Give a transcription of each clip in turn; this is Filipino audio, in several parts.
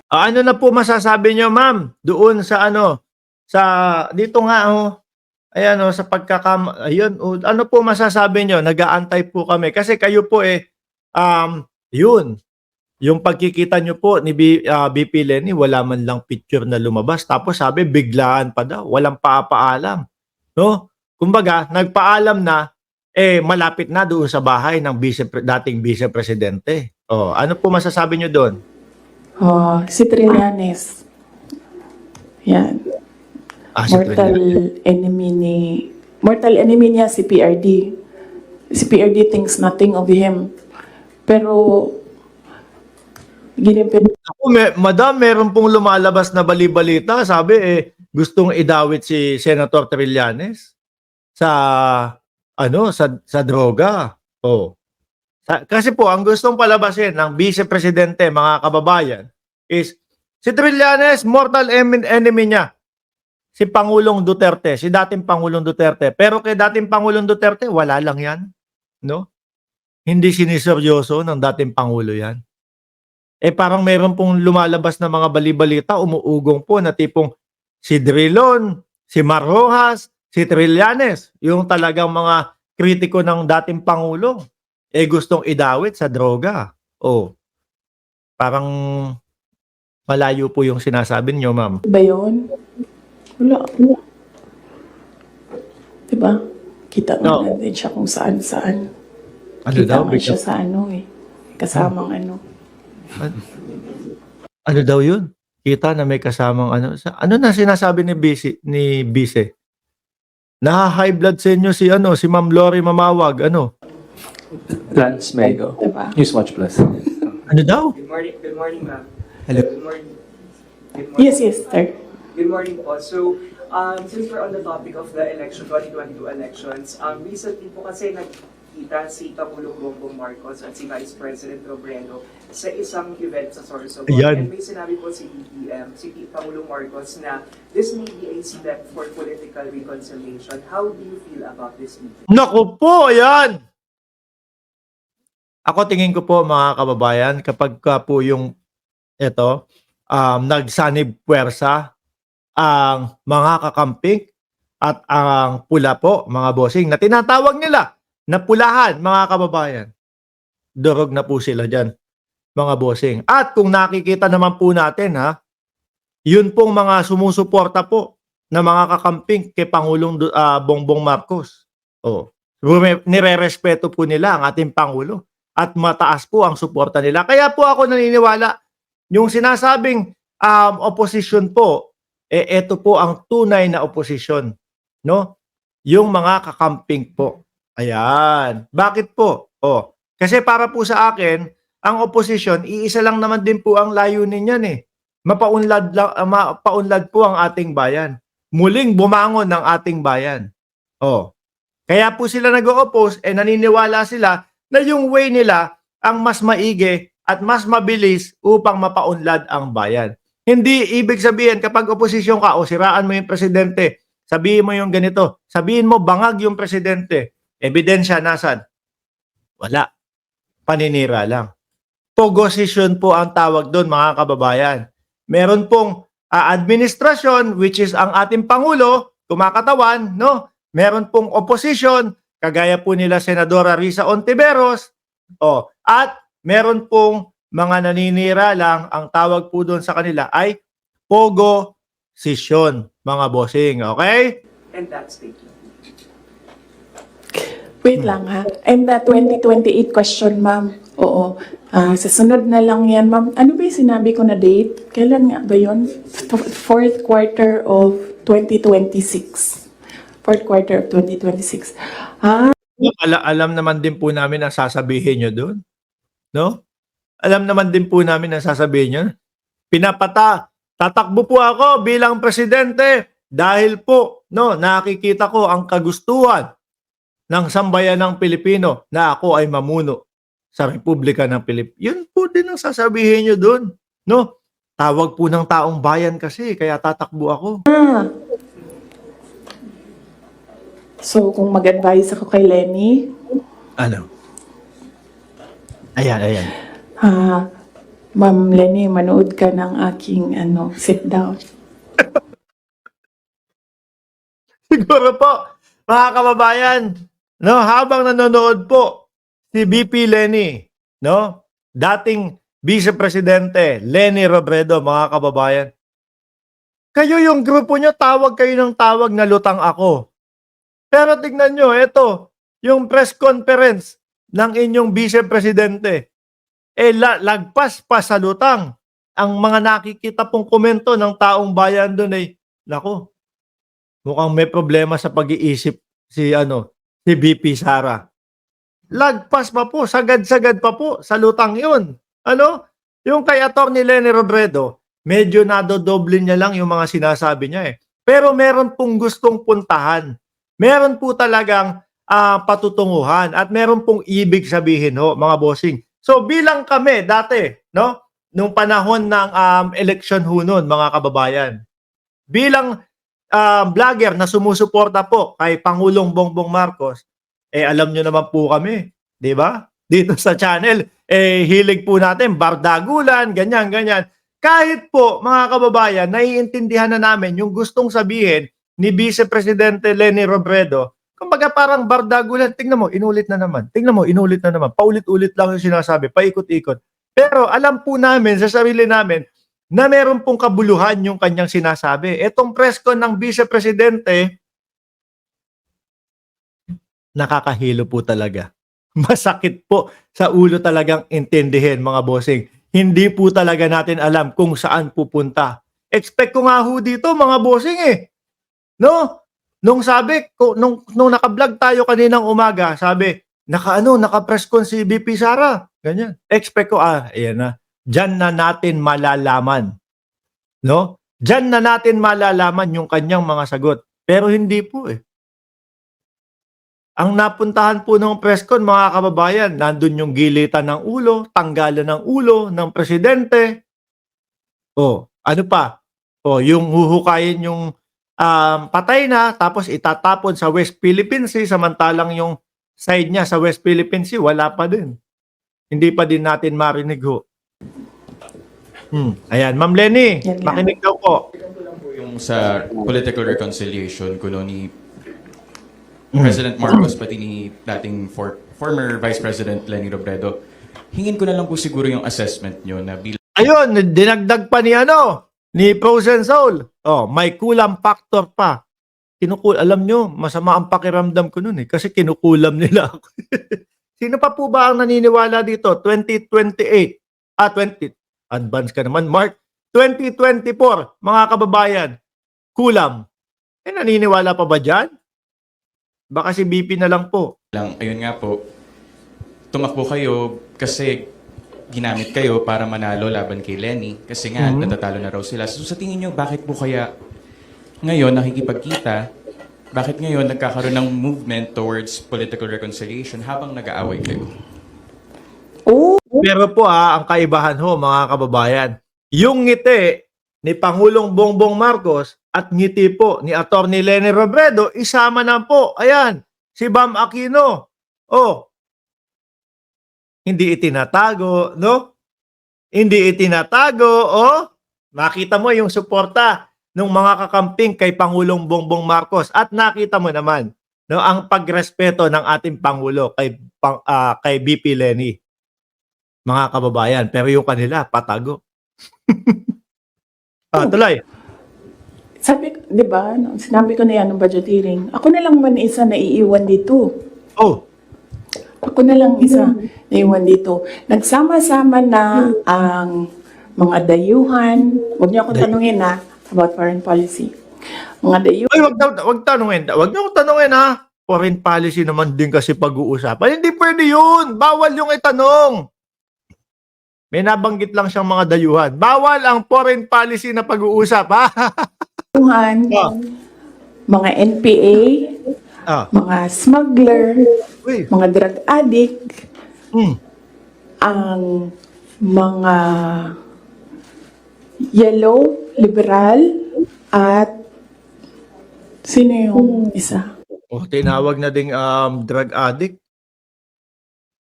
Ano na po masasabi niyo, ma'am, doon sa ano, sa dito nga ayan sa ayun ano po masasabi niyo? Nag-aantay po kami kasi kayo po, yun, yung pagkikita niyo po ni VP Leni wala man lang picture na lumabas tapos sabi biglaan pa daw, walang papaalam, 'no? Kumbaga nagpaalam na, malapit na doon sa bahay ng dating Vice Presidente. Oh, ano po masasabi niyo doon? Si Trillanes. Yan. Si Mortal Trillanes. enemy niya si PRD. Si PRD thinks nothing of him. Pero, ginimpid. Ako, madam, meron pong lumalabas na bali-balita. Sabi, gustong idawit si Senator Trillanes sa, sa droga. Oh. Kasi po, ang gustong palabasin ng Vice Presidente, mga kababayan, is si Trillanes, mortal enemy niya. Si Pangulong Duterte, si dating Pangulong Duterte. Pero kay dating Pangulong Duterte, wala lang yan. No? Hindi siniseryoso ng dating Pangulo yan. Parang meron pong lumalabas na mga bali-balita, umuugong po na tipong si Drilon, si Mar Rojas, si Trillanes, yung talagang mga kritiko ng dating Pangulo, gustong idawit sa droga. Parang malayo po yung sinasabi niyo, ma'am. Ba yun? Wala. Diba? Kita nga natin siya kung saan-saan. Kita nga siya sa kasamang Ano daw yun? Kita na may kasamang ano na sinasabi ni Bise? High blood sa inyo si Ma'am Lori Mamawag, Lance Mego. Diba? Newswatch Plus. Ano daw? Good morning, ma'am. Hello. Good morning. Yes, sir. Good morning po. So, since we're on the topic of the 2022 elections, recently po kasi nagkita si Pangulong Bongbong Marcos at si Vice President Robredo sa isang event sa Sorsogon. Ayan. And may sinabi po si Pangulong Marcos na this may be a step for political reconciliation. How do you feel about this meeting? Naku po, ayan! Ako tingin ko po mga kababayan, kapag po yung nagsanib puwersa ang mga kakamping at ang pula po, mga bossing, na tinatawag nila na pulahan, mga kababayan. Durog na po sila dyan, mga bossing. At kung nakikita naman po natin, yun pong mga sumusuporta po na mga kakamping kay Pangulong Bongbong Marcos. Nire-respeto po nila ang ating Pangulo at mataas po ang suporta nila. Kaya po ako naniniwala, yung sinasabing opposition po, ito po ang tunay na opposition, no? Yung mga kakamping po. Ayan. Bakit po? Kasi para po sa akin, ang opposition, iisa lang naman din po ang layunin niyan mapaunlad po ang ating bayan. Muling bumangon ng ating bayan. Kaya po sila nag-o-oppose, naniniwala sila na yung way nila ang mas maigi at mas mabilis upang mapaunlad ang bayan. Hindi ibig sabihin kapag oposisyon ka o siraan mo yung presidente, sabihin mo yung ganito, sabihin mo bangag yung presidente, ebidensya nasan? Wala. Paninira lang. Pogosisyon po ang tawag doon, mga kababayan. Meron pong administrasyon, which is ang ating Pangulo, kumakatawan, no? Meron pong opposition, kagaya po nila Senadora Risa Ontiveros, at meron pong mga naninira lang, ang tawag po doon sa kanila ay pogosisyon, mga bossing, okay? And that's taken. Wait lang And the 2028 question, ma'am. Oo. Sa sunod na lang yan, ma'am. Ano ba yung sinabi ko na date? Kailan nga ba yun? Fourth quarter of 2026. Fourth quarter of 2026. Alam naman din po namin ang sasabihin nyo doon. No? Alam naman din po namin ang sasabihin nyo. Tatakbo po ako bilang presidente dahil po nakikita ko ang kagustuhan ng sambayan ng Pilipino na ako ay mamuno sa Republika ng Pilipinas. Yun po din ang sasabihin nyo doon. No? Tawag po ng taong bayan kasi, kaya tatakbo ako. So, kung mag-advise ako kay Lenny, Ano? Ayan. Ma'am Lenny, manood ka ng aking sit down. Siguro po, mga kababayan, no, habang nanonood po si VP Lenny, no, dating Vice Presidente Lenny Robredo, mga kababayan, kayo yung grupo nyo, tawag kayo ng tawag na lutang ako. Pero tignan nyo, ito, yung press conference ng inyong Vice Presidente, lagpas pa sa lutang. Ang mga nakikita pong komento ng taong bayan doon ay, nako, mukhang may problema sa pag-iisip si VP Sara. Lagpas pa po, sagad-sagad pa po sa lutang 'yun. Yung kay Atty. Lenny Robredo, medyo nadodoble niya lang yung mga sinasabi niya eh. Pero meron pong gustong puntahan. Meron po talagang patutunguhan at meron pong ibig sabihin mga bossing. So bilang kami dati, no, nung panahon ng election ho noon, mga kababayan, bilang vlogger na sumusuporta po kay Pangulong Bongbong Marcos, alam nyo naman po kami, di ba? Dito sa channel, hilig po natin, bardagulan, ganyan. Kahit po, mga kababayan, naiintindihan na namin yung gustong sabihin ni Vice Presidente Lenny Robredo, kumbaga parang bardagulan, tingnan mo, inulit na naman. Paulit-ulit lang yung sinasabi, paikot-ikot. Pero alam po namin sa sarili namin na meron pong kabuluhan yung kanyang sinasabi. Etong press con ng Vice Presidente, nakakahilo po talaga. Masakit po sa ulo talagang intindihin, mga bossing. Hindi po talaga natin alam kung saan pupunta. Expect ko nga ho dito, mga bossing No? Nung naka-vlog tayo kaninang umaga, sabi, naka-press con si VP Sara. Ganyan. Expect ko, ayan na. Diyan na natin malalaman. No? Diyan na natin malalaman yung kanyang mga sagot. Pero hindi po Ang napuntahan po ng press con, mga kababayan, nandun yung gilitan ng ulo, tanggalan ng ulo ng presidente. Ano pa? Yung huhukayin yung patay na, tapos itatapon sa West Philippine Sea, samantalang yung side niya sa West Philippine Sea, wala pa din. Hindi pa din natin marinig ho. Ayan, Ma'am Lenny, Yan lang. makinig daw po. Yung sa political reconciliation kuno ni President Marcos pati ni dating former Vice President Lenny Robredo, hingin ko na lang po siguro yung assessment nyo na bilang Ayun, dinagdag pa ni Frozen Soul. May kulam factor pa. Alam nyo, masama ang pakiramdam ko nun kasi kinukulam nila ako. Sino pa po ba ang naniniwala dito? 2028. 20. Advance ka naman, Mark. 2024, mga kababayan. Kulam. Naniniwala pa ba dyan? Baka si BP na lang po. ayun nga po, tumakbo kayo kasi ginamit kayo para manalo laban kay Lenny kasi nga natatalo na raw sila. So sa tingin nyo, bakit po kaya ngayon nakikipagkita? Bakit ngayon nagkakaroon ng movement towards political reconciliation habang nag-aaway kayo? Pero po ang kaibahan mga kababayan, yung ngiti ni Pangulong Bongbong Marcos at ngiti po ni Atty. Lenny Robredo, isama na po. Ayan, si Bam Aquino. Hindi itinatago, no? Hindi itinatago, Makita mo yung suporta ng mga kakamping kay Pangulong Bongbong Marcos at nakita mo naman ang pagrespeto ng ating Pangulo kay BP Lenny. Mga kababayan, pero yung kanila patago. Tuloy. Sabi, di ba, sinabi ko na yan ng budget hearing, ako na lang man isa na iiwan dito. Ako na lang isa na iwan dito. Nagsama-sama na ang mga dayuhan. Huwag niyo akong tanungin about foreign policy. Mga dayuhan. Ay, wag tanungin. Wag niyo akong tanungin Foreign policy naman din kasi pag-uusapan. Hindi pwede yun. Bawal yung itanong. May nabanggit lang siyang mga dayuhan. Bawal ang foreign policy na pag-uusap, Mga NPA, mga smuggler, mga drug addict, ang mga yellow, liberal, at sino yung isa? Tinawag na ding drug addict.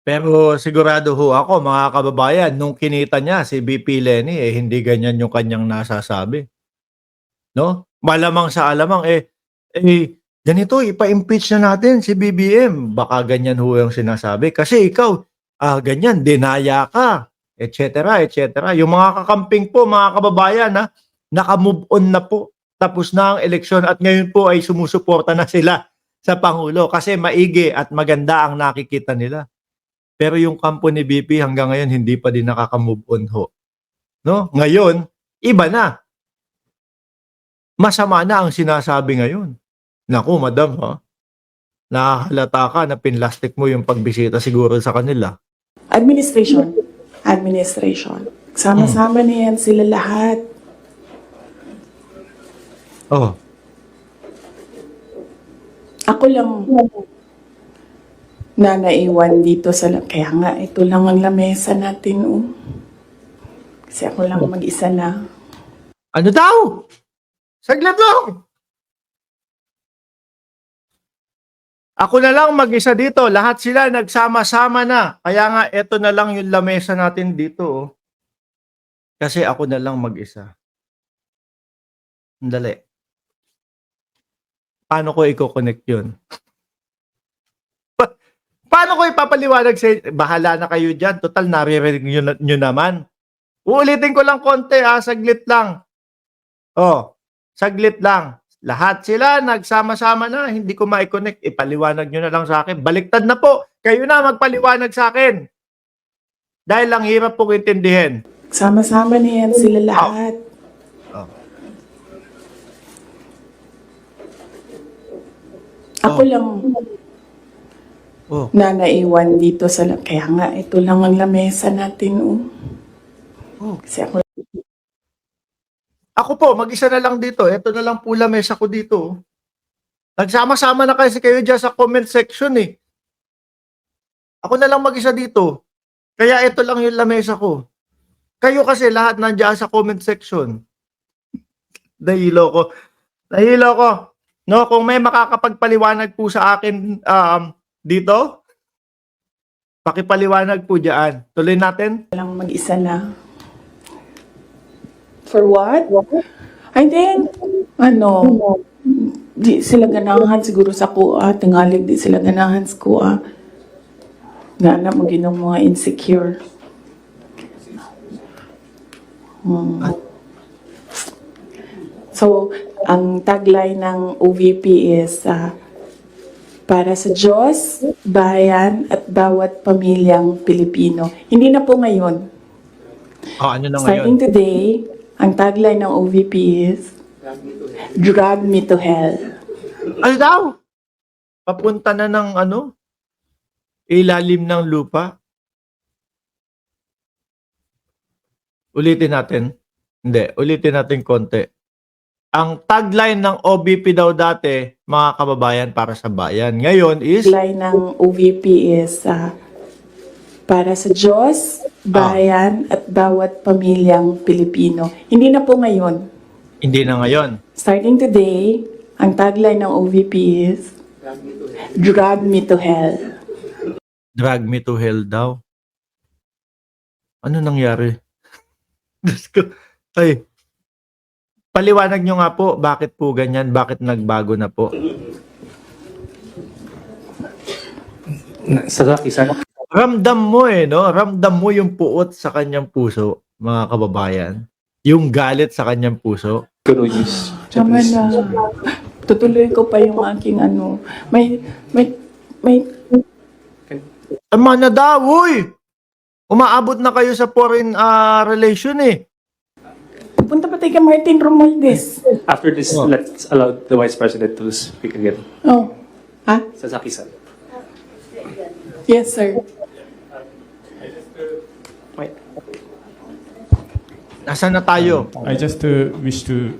Pero sigurado ho ako, mga kababayan, nung kinita niya si BP Lenny, hindi ganyan yung kanyang nasasabi. No? Malamang sa alamang, ganito, ipa-impeach na natin si BBM. Baka ganyan ho yung sinasabi. Kasi ikaw, ganyan, dinaya ka, etc., etc. Yung mga kakamping po, mga kababayan, naka-move on na po. Tapos na ang eleksyon at ngayon po ay sumusuporta na sila sa Pangulo kasi maigi at maganda ang nakikita nila. Pero yung kampo ni BP hanggang ngayon hindi pa din nakaka-move on ho. No? Ngayon, iba na. Masama na ang sinasabi ngayon. Naku, madam, nakahalata ka na pinlastik mo yung pagbisita siguro sa kanila. Administration. Administration. Sama-sama na yan sila lahat. Oh, Ako lang na naiwan dito sa... Kaya nga, ito lang ang lamesa natin, oh. Kasi ako lang mag-isa na. ano daw? Saglit lang. Ako na lang mag-isa dito. Lahat sila nagsama-sama na. Kaya nga, eto na lang yung lamesa natin dito. Oh. Kasi ako na lang mag-isa. Andali. Paano ko i-connect yun? Paano ko ipapaliwanag sa... Bahala na kayo dyan. Total, naririnig nyo naman. Uulitin ko lang konti, saglit lang. Oh, saglit lang. Lahat sila nagsama-sama na, hindi ko ma-connect. Ipaliwanag nyo na lang sa akin. Baliktad na po. Kayo na magpaliwanag sa akin. Dahil lang hirap pong intindihin. Sama-sama na yan sila lahat. Oh. Ako lang Oh. na naiwan dito sa... Kaya nga, ito lang ang lamesa natin, oh. Oh. Kasi ako... Ako po, mag-isa na lang dito. Ito na lang po lamesa ko dito. Nagsama-sama na kasi kayo dyan sa comment section eh. Ako na lang mag-isa dito. Kaya ito lang yung lamesa ko. Kayo kasi lahat nandiyan sa comment section. Nahilo ko. Nahilo ko. No, kung may makakapagpaliwanag po sa akin dito, pakipaliwanag po diyan. Tuloy natin. lang mag-isa na. For what? I think, di sila ganahan siguro sa kuha, tingalig di sila ganahan sa kuha. Nga na mo ginong mga insecure. So, ang tagline ng OVP is, para sa Diyos, bayan, at bawat pamilyang Pilipino. Hindi na po ngayon. Ano na Starting today, ang tagline ng OVP is, Drag me to hell. Ano daw? Papunta na ng ilalim ng lupa. Ulitin natin. Hindi, ulitin natin konti. Ang tagline ng OVP daw dati, mga kababayan para sa bayan. Ngayon is, Tagline ng OVP is, para sa Diyos, bayan, at bawat pamilyang Pilipino. Hindi na po ngayon. hindi na ngayon. Starting today, ang tagline ng OVP is, Drag me to hell. Drag me to hell daw. Ano nangyari? Diyos ko. Ay, paliwanag nyo nga po, bakit po ganyan? Bakit nagbago na po? Sa Kisan, Ramdam mo no? Ramdam mo yung puot sa kanyang puso, mga kababayan. Yung galit sa kanyang puso. Kuno use Tama Japanese. na. Tutuloy ko pa yung aking may Tama na daw, uy! Umaabot na kayo sa foreign relation eh. pupunta pa tayo kay Martin Romualdez. After this, let's allow the Vice President to speak again. Oh. Ha? Sa Kisan. Yes, sir. Wait. Nasaan na tayo? I just wish to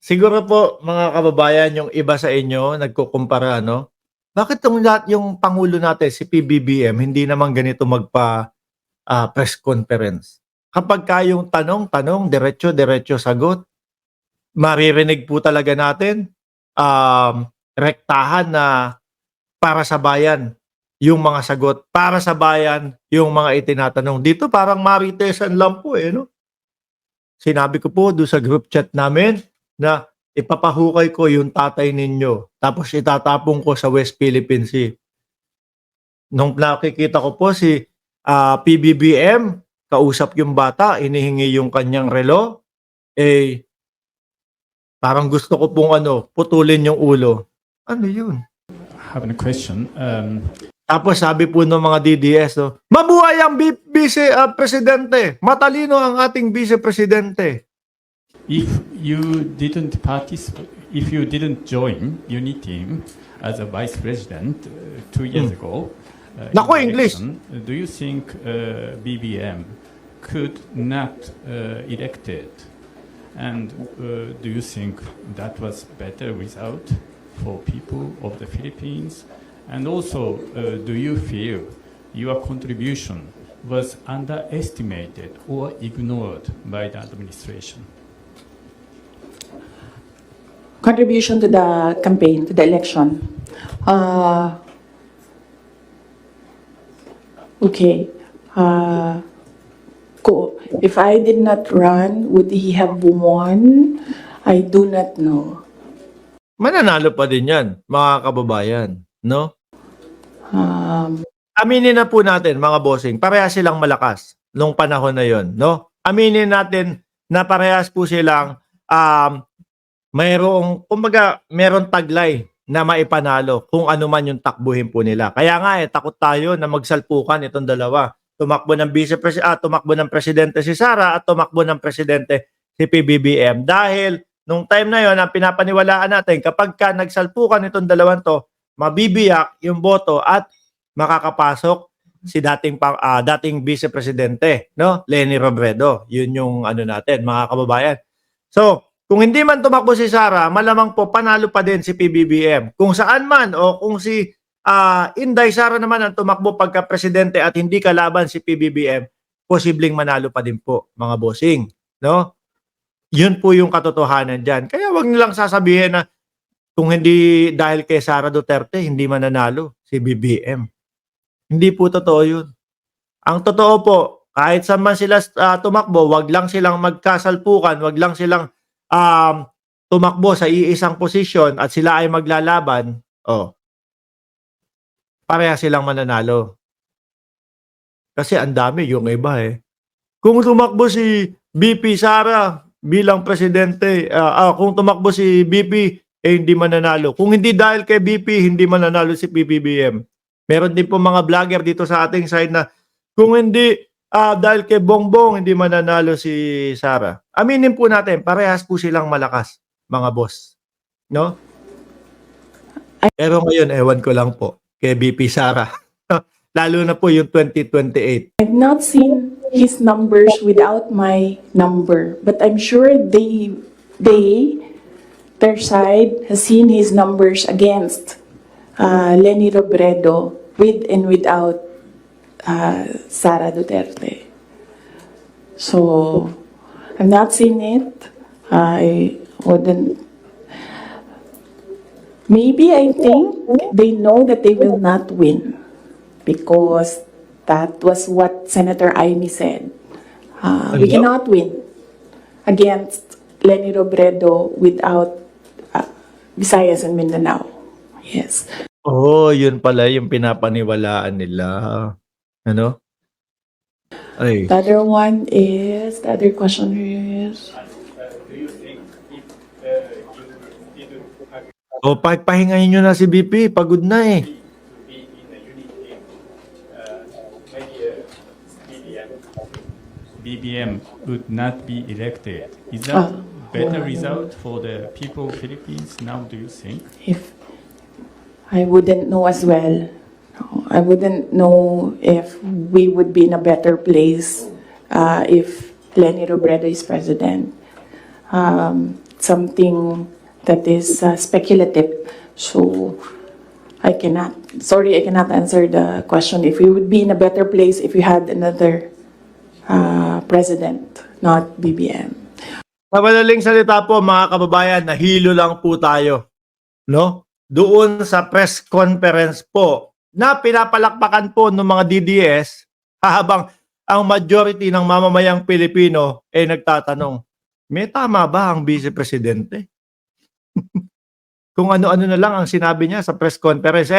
Siguro po, mga kababayan, yung iba sa inyo, nagkukumpara, no? Bakit yung Pangulo natin, si PBBM, hindi naman ganito press conference? Kapag kayong tanong, diretso sagot, maririnig po talaga natin, rektahan na para sa bayan. yung mga sagot para sa bayan, yung mga itinatanong. Dito parang maritesan lang po no? Sinabi ko po doon sa group chat namin na ipapahukay ko yung tatay ninyo tapos itatapong ko sa West Philippine Sea. Nung nakikita ko po si PBBM, kausap yung bata, inihingi yung kanyang relo, parang gusto ko pong putulin yung ulo. Ano yun? Have a question. Tapos sabi po ng mga DDS, mabuhay ang vice presidente. Matalino ang ating vice presidente. If you didn't participate, if you didn't join UNITEAM as a vice president 2 years ago, Naku, in English. election, do you think BBM could not elected? And do you think that was better result for people of the Philippines? And also, do you feel your contribution was underestimated or ignored by the administration? Contribution to the campaign, to the election. Okay. If I did not run, would he have won? I do not know. Mananalo pa din yan, mga kababayan. No? Aminin na po natin, mga bossing, parehas silang malakas nung panahon na yon, no? Aminin natin na parehas po silang mayroong taglay na maipanalo kung ano man yung takbuhin po nila. Kaya nga takot tayo na magsalpukan itong dalawa. Tumakbo ng presidente si Sara at tumakbo ng presidente si PBBM. Dahil nung time na yon, ang pinapaniwalaan natin, kapag nagsalpukan itong dalawang to, mabibiyak yung boto at makakapasok si dating vice presidente, no? Leni Robredo. Yun yung natin, mga kababayan. So, kung hindi man tumakbo si Sara, malamang po panalo pa din si PBBM. Kung saan man o kung si Inday Sara naman ang tumakbo pagka presidente at hindi kalaban si PBBM, posibleng manalo pa din po, mga bossing, no? Yun po yung katotohanan diyan. Kaya wag nilang sasabihin na kung hindi dahil kay Sara Duterte, hindi mananalo si BBM. Hindi po totoo yun. Ang totoo po, kahit saan man sila tumakbo, wag lang silang magkasalpukan, wag lang silang tumakbo sa iisang posisyon at sila ay maglalaban, pareha silang mananalo. Kasi ang dami yung iba Kung tumakbo si BP Sara bilang presidente, kung tumakbo si BP, hindi mananalo. Kung hindi dahil kay BP, hindi mananalo si PBBM. Meron din po mga vlogger dito sa ating side na kung hindi dahil kay Bongbong, hindi mananalo si Sara. Aminin po natin, parehas po silang malakas, mga boss. No? Pero ngayon, ewan ko lang po, kay BP Sara. Lalo na po yung 2028. I've not seen his numbers without my number, but I'm sure their side has seen his numbers against Leni Robredo with and without Sara Duterte. So, I've not seen it. I wouldn't. Maybe I think they know that they will not win because that was what Senator Amy said. We cannot win against Leni Robredo without Visayas and Mindanao. Yes. Oh, yun pala yung pinapaniwalaan nila. Ano? Ay. The other question is, O, pahingahin nyo na si BP. Pagod na BBM would not be elected. Is that better result for the people of Philippines now, do you think? if I wouldn't know as well. I wouldn't know if we would be in a better place if Leni Robredo is president. Something that is speculative. So I cannot answer the question if we would be in a better place if we had another president, not BBM. Sa madaling salita po, mga kababayan, nahilo lang po tayo. No? Doon sa press conference po na pinapalakpakan po ng mga DDS habang ang majority ng mamamayang Pilipino ay nagtatanong, may tama ba ang Vice Presidente? Kung ano-ano na lang ang sinabi niya sa press conference.